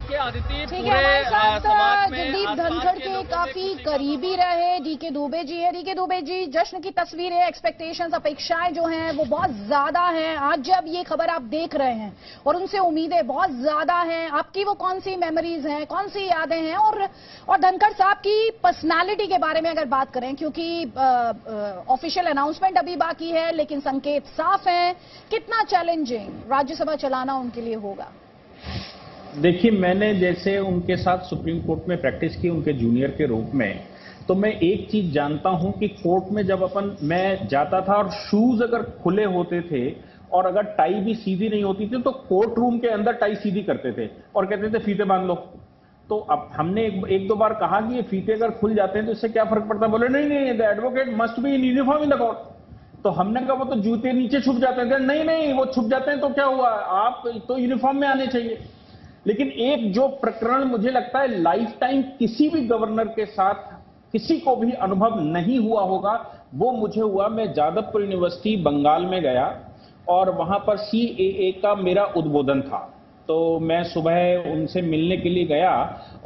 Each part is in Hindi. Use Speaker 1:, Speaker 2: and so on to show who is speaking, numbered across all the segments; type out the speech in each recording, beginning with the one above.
Speaker 1: देखिए आदित्य,
Speaker 2: ठीक है,
Speaker 1: पूरे
Speaker 2: हमारे साथ
Speaker 1: समाज में
Speaker 2: जगदीप
Speaker 1: आसपास
Speaker 2: धनखड़
Speaker 1: के
Speaker 2: के
Speaker 1: लोगों
Speaker 2: काफी
Speaker 1: से
Speaker 2: करीबी रहे डीके दुबे जी है। डीके दुबे जी, जश्न की तस्वीरें, एक्सपेक्टेशंस, अपेक्षाएं जो हैं वो बहुत ज्यादा हैं। आज जब ये खबर आप देख रहे हैं और उनसे उम्मीदें बहुत ज्यादा हैं, आपकी वो कौन सी मेमोरीज हैं, कौन सी यादें हैं? और धनखड़ साहब की पर्सनालिटी के बारे में अगर बात करें, क्योंकि ऑफिशियल अनाउंसमेंट अभी बाकी है लेकिन संकेत साफ है, कितना चैलेंजिंग राज्यसभा चलाना उनके लिए होगा?
Speaker 3: देखिए, मैंने जैसे उनके साथ सुप्रीम कोर्ट में प्रैक्टिस की उनके जूनियर के रूप में, तो मैं एक चीज जानता हूं कि कोर्ट में जब मैं जाता था और शूज अगर खुले होते थे और अगर टाई भी सीधी नहीं होती थी तो कोर्ट रूम के अंदर टाई सीधी करते थे और कहते थे फीते बांध लो। तो अब हमने एक दो बार कहा कि ये फीते अगर खुल जाते हैं तो इससे क्या फर्क पड़ता है? बोले नहीं नहीं, the advocate must be in uniform in the court. तो हमने कहा वो तो जूते नीचे छुप जाते थे। नहीं नहीं, वो छुप जाते हैं तो क्या हुआ, आप तो यूनिफॉर्म में आने चाहिए। लेकिन एक जो प्रकरण मुझे लगता है लाइफ टाइम किसी भी गवर्नर के साथ किसी को भी अनुभव नहीं हुआ होगा, वो मुझे हुआ। मैं जादवपुर यूनिवर्सिटी बंगाल में गया और वहां पर सीएए का मेरा उद्बोधन था। तो मैं सुबह उनसे मिलने के लिए गया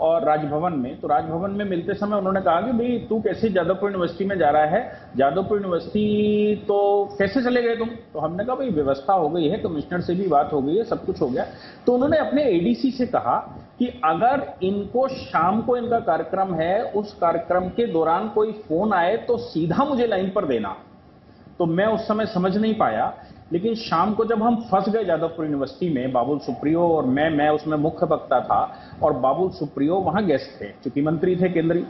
Speaker 3: और राजभवन में, तो राजभवन में मिलते समय उन्होंने कहा कि भाई तू कैसे जादवपुर यूनिवर्सिटी में जा रहा है, जादवपुर यूनिवर्सिटी तो कैसे चले गए तुम? तो हमने कहा भाई व्यवस्था हो गई है, कमिश्नर से भी बात हो गई है, सब कुछ हो गया। तो उन्होंने अपने एडीसी से कहा कि अगर इनको शाम को इनका कार्यक्रम है, उस कार्यक्रम के दौरान कोई फोन आए तो सीधा मुझे लाइन पर देना। तो मैं उस समय समझ नहीं पाया, लेकिन शाम को जब हम फंस गए जादवपुर यूनिवर्सिटी में, बाबुल सुप्रियो और मैं उसमें मुख्य वक्ता था और बाबुल सुप्रियो वहां गेस्ट थे, चूंकि मंत्री थे केंद्रीय।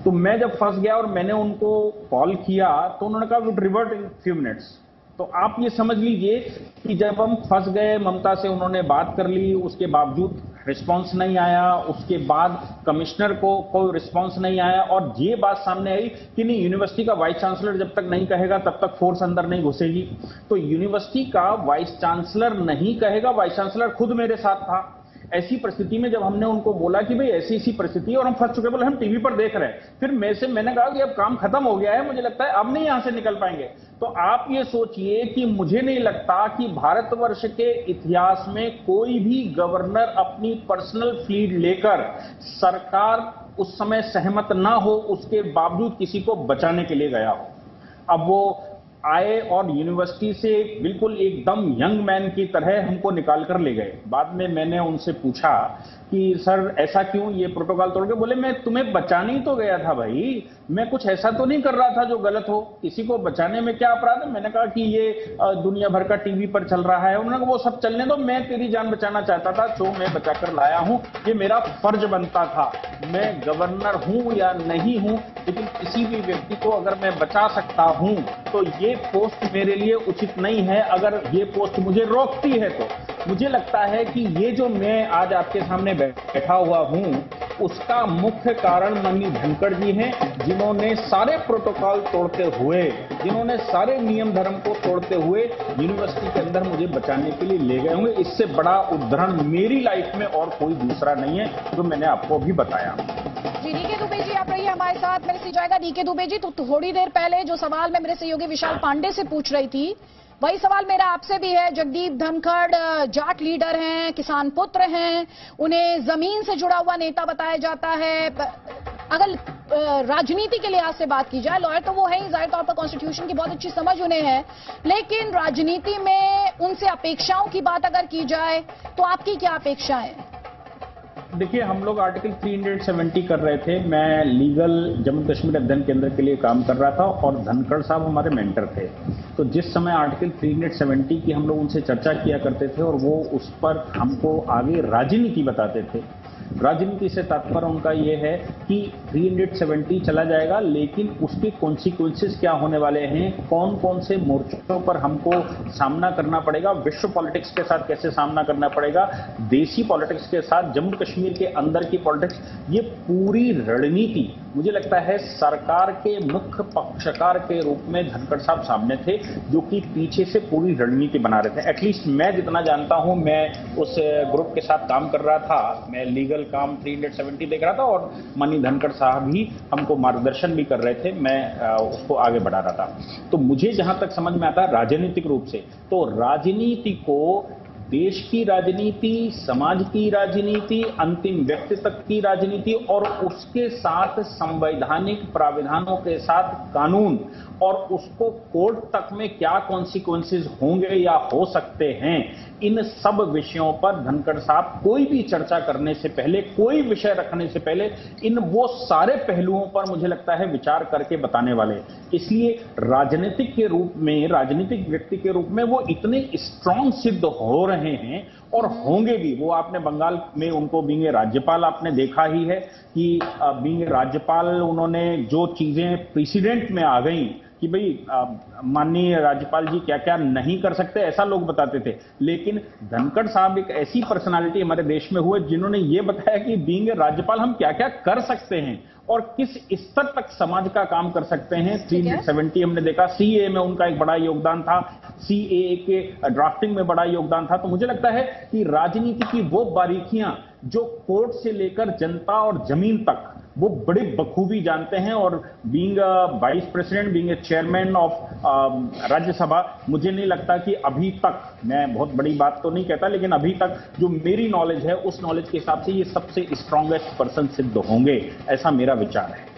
Speaker 3: तो मैं जब फंस गया और मैंने उनको कॉल किया तो उन्होंने कहा would revert in few minutes. तो आप ये समझ लीजिए कि जब हम फंस गए, ममता से उन्होंने बात कर ली, उसके बावजूद रिस्पांस नहीं आया, उसके बाद कमिश्नर को कोई रिस्पांस नहीं आया और ये बात सामने आई कि नहीं, यूनिवर्सिटी का वाइस चांसलर जब तक नहीं कहेगा तब तक फोर्स अंदर नहीं घुसेगी। तो यूनिवर्सिटी का वाइस चांसलर नहीं कहेगा, वाइस चांसलर खुद मेरे साथ था। ऐसी परिस्थिति में जब हमने उनको बोला कि भाई ऐसी ऐसी परिस्थिति है और हम फंस चुके, बोले हम टीवी पर देख रहे हैं, फिर मैंने कहा कि अब काम खत्म हो गया है, मुझे लगता है अब नहीं यहां से निकल पाएंगे। तो आप ये सोचिए कि मुझे नहीं लगता कि भारतवर्ष के इतिहास में कोई भी गवर्नर अपनी पर्सनल फ्लीट लेकर, सरकार उस समय सहमत ना हो उसके बावजूद किसी को बचाने के लिए गया हो। अब वो आए और यूनिवर्सिटी से बिल्कुल एकदम यंग मैन की तरह हमको निकाल कर ले गए। बाद में मैंने उनसे पूछा कि सर ऐसा क्यों, ये प्रोटोकॉल तोड़ के? बोले मैं तुम्हें बचाने ही तो गया था भाई, मैं कुछ ऐसा तो नहीं कर रहा था जो गलत हो, किसी को बचाने में क्या अपराध है? मैंने कहा कि ये दुनिया भर का टीवी पर चल रहा है। उन्होंने कहा वो सब चलने दो, मैं तेरी जान बचाना चाहता था तो मैं बचाकर लाया हूं, ये मेरा फर्ज बनता था। मैं गवर्नर हूं या नहीं हूं, लेकिन किसी भी व्यक्ति को अगर मैं बचा सकता हूं तो ये पोस्ट मेरे लिए उचित नहीं है। अगर ये पोस्ट मुझे रोकती है तो मुझे लगता है कि ये जो मैं आज आपके सामने बैठा हुआ हूं, उसका मुख्य कारण माननीय धनखड़ जी हैं, जिन्होंने सारे प्रोटोकॉल तोड़ते हुए, जिन्होंने सारे नियम धर्म को तोड़ते हुए यूनिवर्सिटी के अंदर मुझे बचाने के लिए ले गए होंगे। इससे बड़ा उदाहरण मेरी लाइफ में और कोई दूसरा नहीं है, जो मैंने आपको अभी बताया।
Speaker 2: जी, डीके दुबे जी आप रहिए हमारे साथ। मेरे से जाएगा डीके दुबे जी, तो थोड़ी देर पहले जो सवाल मैं मेरे सहयोगी विशाल पांडे से पूछ रही थी, वही सवाल मेरा आपसे भी है। जगदीप धनखड़ जाट लीडर हैं, किसान पुत्र हैं, उन्हें जमीन से जुड़ा हुआ नेता बताया जाता है। अगर राजनीति के लिहाज से बात की जाए, लॉयर तो वो है ही, जाहिर तौर पर कॉन्स्टिट्यूशन की बहुत अच्छी समझ उन्हें है, लेकिन राजनीति में उनसे अपेक्षाओं की बात अगर की जाए तो आपकी क्या अपेक्षाएं हैं?
Speaker 3: देखिए, हम लोग आर्टिकल 370 कर रहे थे। मैं लीगल जम्मू कश्मीर अध्ययन केंद्र के लिए काम कर रहा था और धनखड़ साहब हमारे मेंटर थे। तो जिस समय आर्टिकल 370 की हम लोग उनसे चर्चा किया करते थे और वो उस पर हमको आगे राजनीति बताते थे। राजनीति से तात्पर्य उनका ये है कि 370 चला जाएगा, लेकिन उसके कॉन्सिक्वेंसेस क्या होने वाले हैं, कौन कौन से मोर्चों पर हमको सामना करना पड़ेगा, विश्व पॉलिटिक्स के साथ कैसे सामना करना पड़ेगा, देसी पॉलिटिक्स के साथ, जम्मू कश्मीर के अंदर की पॉलिटिक्स, ये पूरी रणनीति मुझे लगता है सरकार के मुख्य पक्षकार के रूप में धनखड़ साहब सामने थे, जो कि पीछे से पूरी रणनीति बना रहे थे। एटलीस्ट मैं जितना जानता हूं, मैं उस ग्रुप के साथ काम कर रहा था, मैं लीगल काम 370 देख रहा था और माननीय धनखड़ साहब ही हमको मार्गदर्शन भी कर रहे थे, मैं उसको आगे बढ़ा रहा था। तो मुझे जहां तक समझ में आता है राजनीतिक रूप से, तो राजनीति को देश की राजनीति, समाज की राजनीति, अंतिम व्यक्ति तक की राजनीति और उसके साथ संवैधानिक प्राविधानों के साथ कानून और उसको कोर्ट तक में क्या कॉन्सिक्वेंसेस होंगे या हो सकते हैं, इन सब विषयों पर धनखड़ साहब कोई भी चर्चा करने से पहले, कोई विषय रखने से पहले इन वो सारे पहलुओं पर मुझे लगता है विचार करके बताने वाले। इसलिए राजनीतिक के रूप में, राजनीतिक व्यक्ति के रूप में वो इतने स्ट्रांग सिद्ध हो रहे हैं और होंगे भी। वो आपने बंगाल में उनको बीइंग राज्यपाल आपने देखा ही है कि बीइंग राज्यपाल उन्होंने जो चीजें प्रेसिडेंट में आ गई कि भाई माननीय राज्यपाल जी क्या क्या नहीं कर सकते, ऐसा लोग बताते थे। लेकिन धनखड़ साहब एक ऐसी पर्सनालिटी हमारे देश में हुए जिन्होंने ये बताया कि बीइंग राज्यपाल हम क्या क्या कर सकते हैं और किस स्तर तक समाज का काम कर सकते हैं। 370 हमने देखा, सीए में उनका एक बड़ा योगदान था, सीएए के ड्राफ्टिंग में बड़ा योगदान था। तो मुझे लगता है कि राजनीति की वो बारीकियां जो कोर्ट से लेकर जनता और जमीन तक वो बड़े बखूबी जानते हैं। और being vice president, being chairman of Rajya Sabha, मुझे नहीं लगता कि अभी तक, मैं बहुत बड़ी बात तो नहीं कहता, लेकिन अभी तक जो मेरी नॉलेज है उस नॉलेज के हिसाब से ये सबसे स्ट्रांगेस्ट पर्सन सिद्ध होंगे, ऐसा मेरा विचार है।